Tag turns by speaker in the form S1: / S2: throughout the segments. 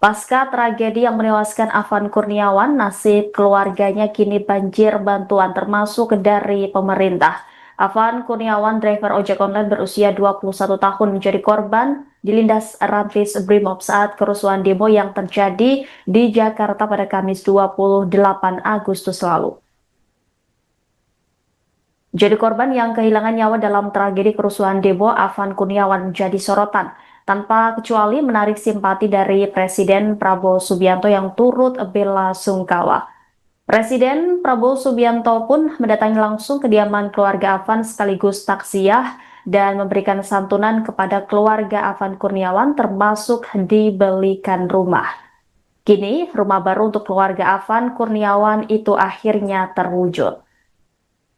S1: Pasca tragedi yang menewaskan Afan Kurniawan, nasib keluarganya kini banjir bantuan termasuk dari pemerintah. Afan Kurniawan, driver ojek online berusia 21 tahun, menjadi korban dilindas rantis Brimob saat kerusuhan demo yang terjadi di Jakarta pada Kamis 28 Agustus lalu. Jadi korban yang kehilangan nyawa dalam tragedi kerusuhan demo, Afan Kurniawan menjadi sorotan, tanpa kecuali menarik simpati dari Presiden Prabowo Subianto yang turut bela sungkawa. Presiden Prabowo Subianto pun mendatangi langsung kediaman keluarga Afan sekaligus taksiyah dan memberikan santunan kepada keluarga Afan Kurniawan, termasuk dibelikan rumah. Kini, rumah baru untuk keluarga Afan Kurniawan itu akhirnya terwujud.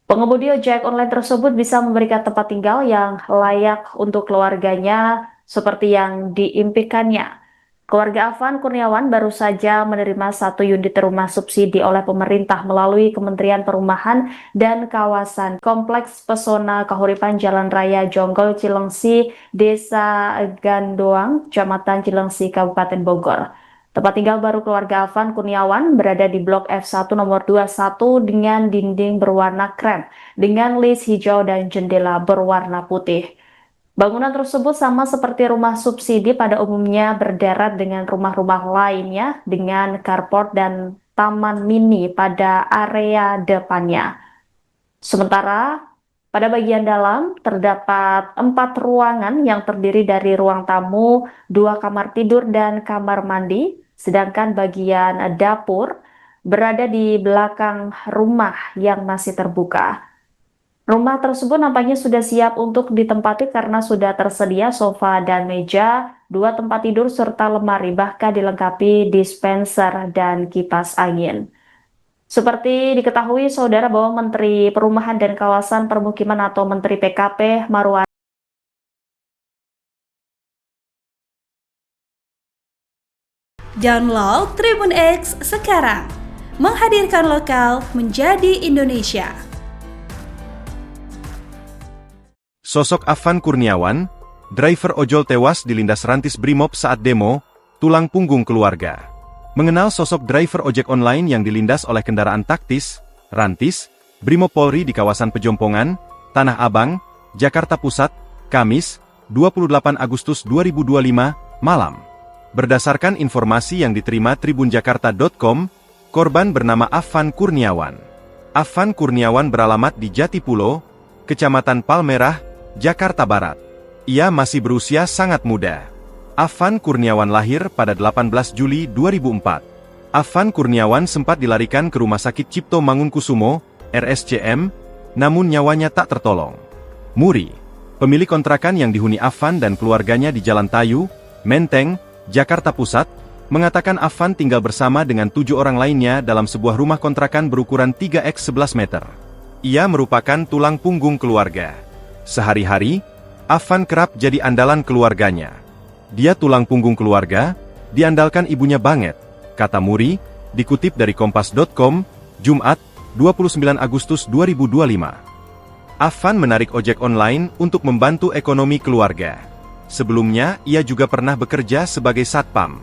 S1: Pengemudi ojek online tersebut bisa memberikan tempat tinggal yang layak untuk keluarganya seperti yang diimpikannya. Keluarga Afan Kurniawan baru saja menerima 1 unit rumah subsidi oleh pemerintah melalui Kementerian Perumahan dan Kawasan Kompleks Pesona Kahuripan Jalan Raya Jonggol Cilengsi, Desa Gandoang, Kecamatan Cilengsi, Kabupaten Bogor. Tempat tinggal baru keluarga Afan Kurniawan berada di Blok F1 nomor 21 dengan dinding berwarna krem, dengan list hijau dan jendela berwarna putih. Bangunan tersebut sama seperti rumah subsidi pada umumnya berderet dengan rumah-rumah lainnya dengan carport dan taman mini pada area depannya. Sementara pada bagian dalam terdapat 4 ruangan yang terdiri dari ruang tamu, 2 kamar tidur dan kamar mandi, sedangkan bagian dapur berada di belakang rumah yang masih terbuka. Rumah tersebut nampaknya sudah siap untuk ditempati karena sudah tersedia sofa dan meja, 2 tempat tidur serta lemari, bahkan dilengkapi dispenser dan kipas angin. Seperti diketahui saudara bahwa Menteri Perumahan dan Kawasan Permukiman atau Menteri PKP Marwan
S2: Download Tribun X sekarang, menghadirkan lokal menjadi Indonesia.
S3: Sosok Afan Kurniawan, driver ojol tewas dilindas rantis Brimob saat demo, tulang punggung keluarga. Mengenal sosok driver ojek online yang dilindas oleh kendaraan taktis, rantis, Brimob Polri di kawasan Pejompongan, Tanah Abang, Jakarta Pusat, Kamis, 28 Agustus 2025, malam. Berdasarkan informasi yang diterima tribunjakarta.com, korban bernama Afan Kurniawan. Afan Kurniawan beralamat di Jatipulo, Kecamatan Palmerah, Jakarta Barat. Ia masih berusia sangat muda. Afan Kurniawan lahir pada 18 Juli 2004. Afan Kurniawan sempat dilarikan ke Rumah Sakit Cipto Mangunkusumo, RSCM, namun nyawanya tak tertolong. Muri, pemilik kontrakan yang dihuni Afan dan keluarganya di Jalan Tayu, Menteng, Jakarta Pusat, mengatakan Afan tinggal bersama dengan 7 orang lainnya dalam sebuah rumah kontrakan berukuran 3x11 meter. Ia merupakan tulang punggung keluarga. Sehari-hari, Afan kerap jadi andalan keluarganya. Dia tulang punggung keluarga, diandalkan ibunya banget, kata Muri, dikutip dari Kompas.com, Jumat, 29 Agustus 2025. Afan menarik ojek online untuk membantu ekonomi keluarga. Sebelumnya, ia juga pernah bekerja sebagai satpam.